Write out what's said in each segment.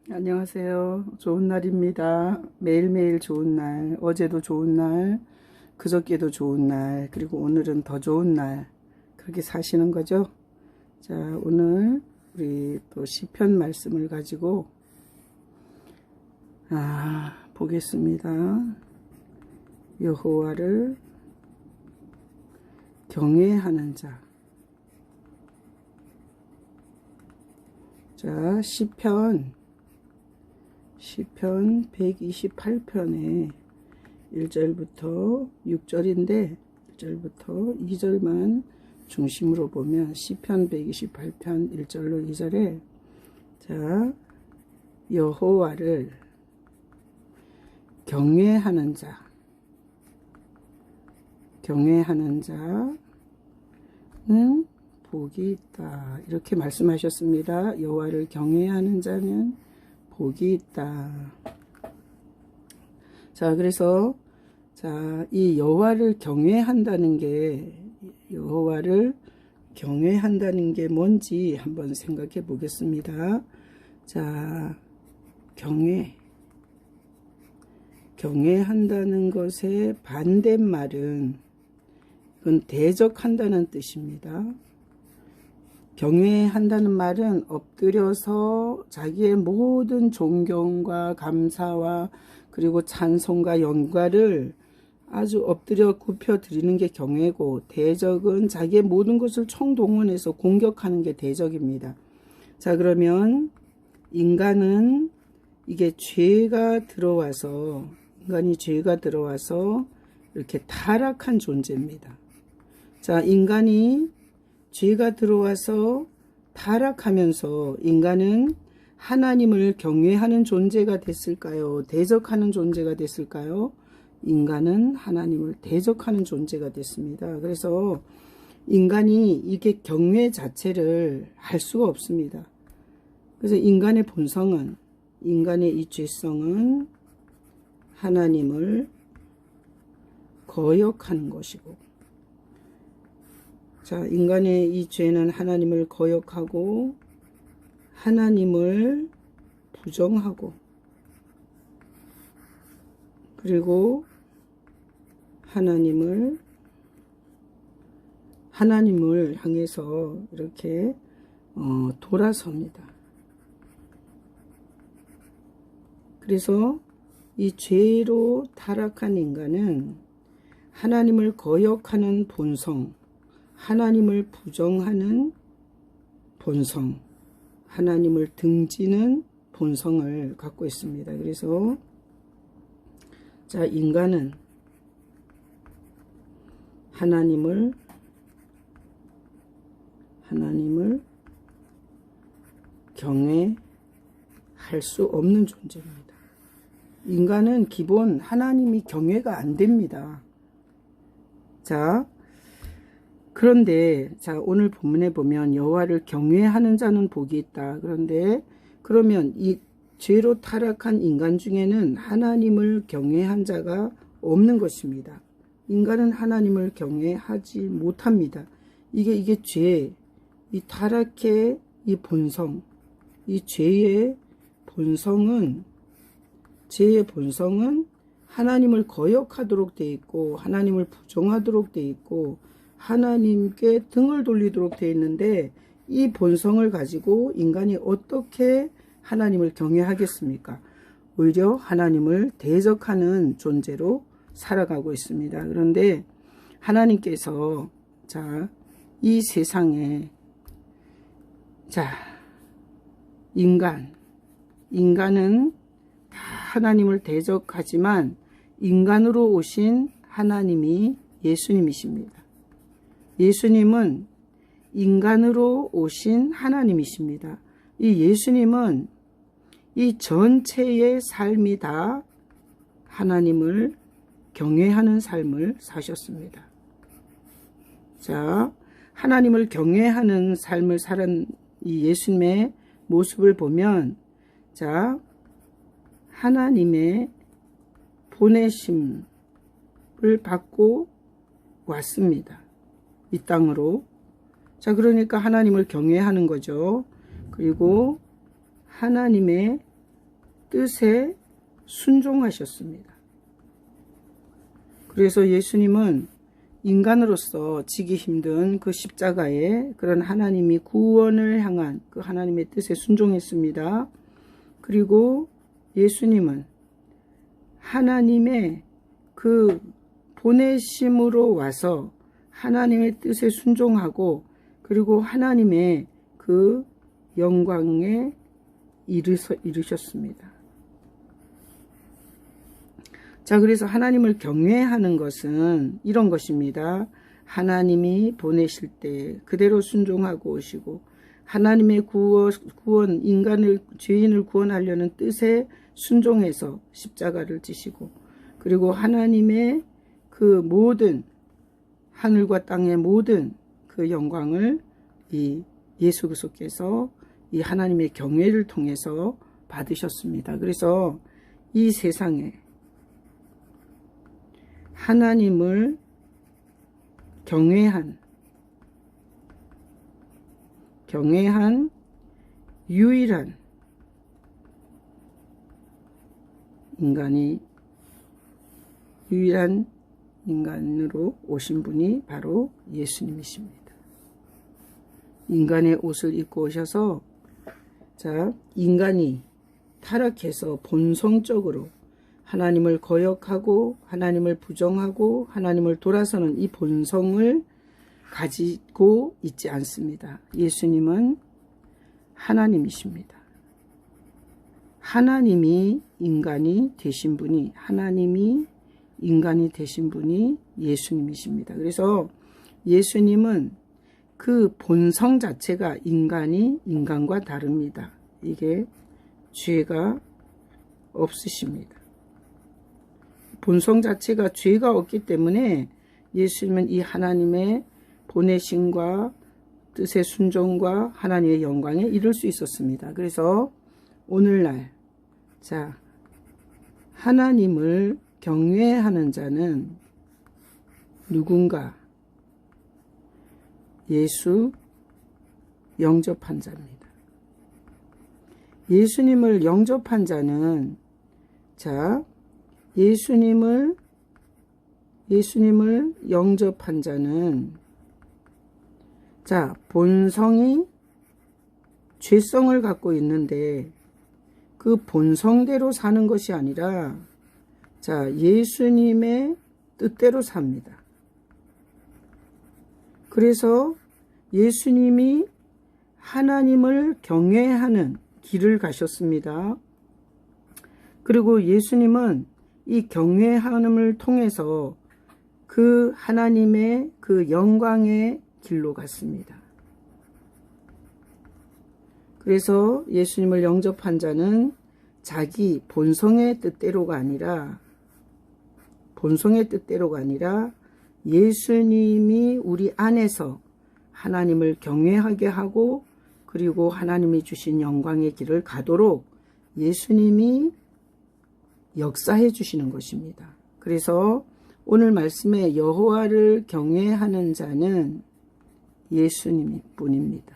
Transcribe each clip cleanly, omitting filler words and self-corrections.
안녕하세요. 좋은 날입니다. 매일매일 좋은 날, 어제도 좋은 날, 그저께도 좋은 날, 그리고 오늘은 더 좋은 날, 그렇게 사시는 거죠. 자, 오늘 우리 또 시편 말씀을 가지고 보겠습니다. 여호와를 경외하는 자. 자, 시편 128편에 1절부터 6절인데 1절부터 2절만 중심으로 보면 시편 128편 1절로 2절에 자, 여호와를 경외하는 자는 복이 있다. 이렇게 말씀하셨습니다. 여호와를 경외하는 자는 복이 있다. 자, 그래서 이 여호와를 경외한다는 게 뭔지 한번 생각해 보겠습니다. 자, 경외한다는 것의 반대말은 이건 대적한다는 뜻입니다. 경외한다는 말은 엎드려서 자기의 모든 존경과 감사와 그리고 찬송과 영광을 아주 엎드려 굽혀 드리는 게 경외고, 대적은 자기의 모든 것을 총동원해서 공격하는 게 대적입니다. 자, 그러면 인간이 죄가 들어와서 이렇게 타락한 존재입니다. 자, 인간이 죄가 들어와서 타락하면서 인간은 하나님을 경외하는 존재가 됐을까요? 대적하는 존재가 됐을까요? 인간은 하나님을 대적하는 존재가 됐습니다. 그래서 인간이 이게 경외 자체를 할 수가 없습니다. 그래서 인간의 이 죄성은 하나님을 거역하는 것이고, 자, 인간의 이 죄는 하나님을 거역하고 하나님을 부정하고, 그리고 하나님을 향해서 이렇게 돌아섭니다. 그래서 이 죄로 타락한 인간은 하나님을 거역하는 본성, 하나님을 부정하는 본성, 하나님을 등지는 본성을 갖고 있습니다. 그래서 자, 인간은 하나님을 경외할 수 없는 존재입니다. 인간은 기본 하나님이 경외가 안 됩니다. 자, 그런데 자, 오늘 본문에 보면 여호와를 경외하는 자는 복이 있다. 그러면 이 죄로 타락한 인간 중에는 하나님을 경외한 자가 없는 것입니다. 인간은 하나님을 경외하지 못합니다. 이게 죄, 이 타락의 이 본성, 이 죄의 본성은 하나님을 거역하도록 돼 있고, 하나님을 부정하도록 돼 있고, 하나님께 등을 돌리도록 되어 있는데, 이 본성을 가지고 인간이 어떻게 하나님을 경외하겠습니까? 오히려 하나님을 대적하는 존재로 살아가고 있습니다. 그런데 하나님께서 이 세상에 인간은 다 하나님을 대적하지만 인간으로 오신 하나님이 예수님이십니다. 예수님은 인간으로 오신 하나님이십니다. 이 예수님은 이 전체의 삶이 다 하나님을 경외하는 삶을 사셨습니다. 자, 하나님을 경외하는 삶을 살은 이 예수님의 모습을 보면, 자, 하나님의 보내심을 받고 왔습니다. 이 땅으로. 자, 그러니까 하나님을 경외하는 거죠. 그리고 하나님의 뜻에 순종하셨습니다. 그래서 예수님은 인간으로서 지기 힘든 그 십자가에 그런 하나님이 구원을 향한 그 하나님의 뜻에 순종했습니다. 그리고 예수님은 하나님의 그 보내심으로 와서 하나님의 뜻에 순종하고 그리고 하나님의 그 영광에 이르셨습니다. 자, 그래서 하나님을 경외하는 것은 이런 것입니다. 하나님이 보내실 때 그대로 순종하고 오시고 하나님의 구원, 인간을, 죄인을 구원하려는 뜻에 순종해서 십자가를 지시고 그리고 하나님의 그 모든 하늘과 땅의 모든 그 영광을 이 예수 그리스도께서 이 하나님의 경외를 통해서 받으셨습니다. 그래서 이 세상에 하나님을 경외한 유일한 인간으로 오신 분이 바로 예수님이십니다. 인간의 옷을 입고 오셔서 인간이 타락해서 본성적으로 하나님을 거역하고 하나님을 부정하고 하나님을 돌아서는 이 본성을 가지고 있지 않습니다. 예수님은 하나님이십니다. 하나님이 인간이 되신 분이 예수님이십니다. 그래서 예수님은 그 본성 자체가 인간과 다릅니다. 이게 죄가 없으십니다. 본성 자체가 죄가 없기 때문에 예수님은 이 하나님의 보내심과 뜻의 순종과 하나님의 영광에 이를 수 있었습니다. 그래서 오늘날 하나님을 경외하는 자는 누군가? 예수 영접한 자입니다. 예수님을 영접한 자는 예수님을 영접한 자는 본성이 죄성을 갖고 있는데 그 본성대로 사는 것이 아니라 예수님의 뜻대로 삽니다. 그래서 예수님이 하나님을 경외하는 길을 가셨습니다. 그리고 예수님은 이 경외함을 통해서 그 하나님의 그 영광의 길로 갔습니다. 그래서 예수님을 영접한 자는 자기 본성의 뜻대로가 아니라 예수님이 우리 안에서 하나님을 경외하게 하고 그리고 하나님이 주신 영광의 길을 가도록 예수님이 역사해 주시는 것입니다. 그래서 오늘 말씀에 여호와를 경외하는 자는 예수님 뿐입니다.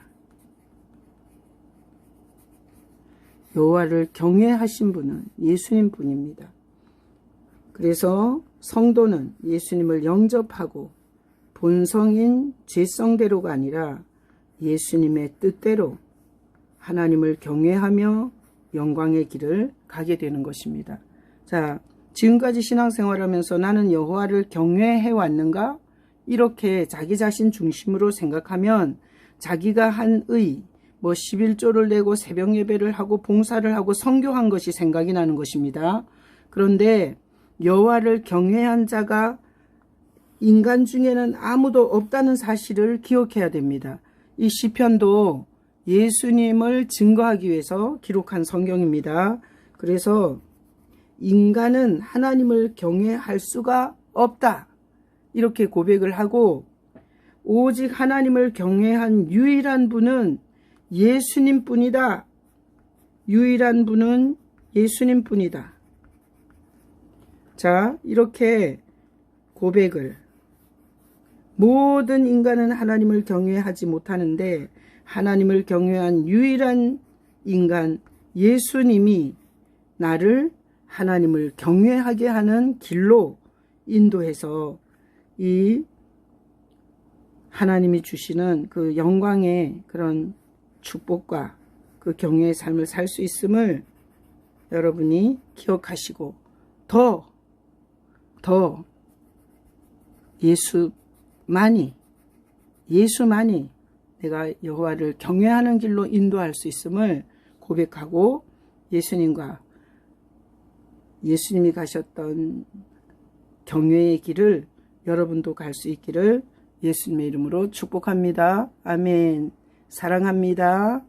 여호와를 경외하신 분은 예수님 뿐입니다. 그래서 성도는 예수님을 영접하고 본성인 죄성대로가 아니라 예수님의 뜻대로 하나님을 경외하며 영광의 길을 가게 되는 것입니다. 지금까지 신앙생활하면서 나는 여호와를 경외해 왔는가? 이렇게 자기 자신 중심으로 생각하면 자기가 한 11조를 내고 새벽 예배를 하고 봉사를 하고 선교한 것이 생각이 나는 것입니다. 그런데 여호와를 경외한 자가 인간 중에는 아무도 없다는 사실을 기억해야 됩니다. 이 시편도 예수님을 증거하기 위해서 기록한 성경입니다. 그래서 인간은 하나님을 경외할 수가 없다. 이렇게 고백을 하고 오직 하나님을 경외한 유일한 분은 예수님 뿐이다. 유일한 분은 예수님 뿐이다. 이렇게 고백을 모든 인간은 하나님을 경외하지 못하는데 하나님을 경외한 유일한 인간 예수님이 나를 하나님을 경외하게 하는 길로 인도해서 이 하나님이 주시는 그 영광의 그런 축복과 그 경외의 삶을 살 수 있음을 여러분이 기억하시고 더 예수만이 내가 여호와를 경외하는 길로 인도할 수 있음을 고백하고 예수님이 가셨던 경외의 길을 여러분도 갈 수 있기를 예수님의 이름으로 축복합니다. 아멘. 사랑합니다.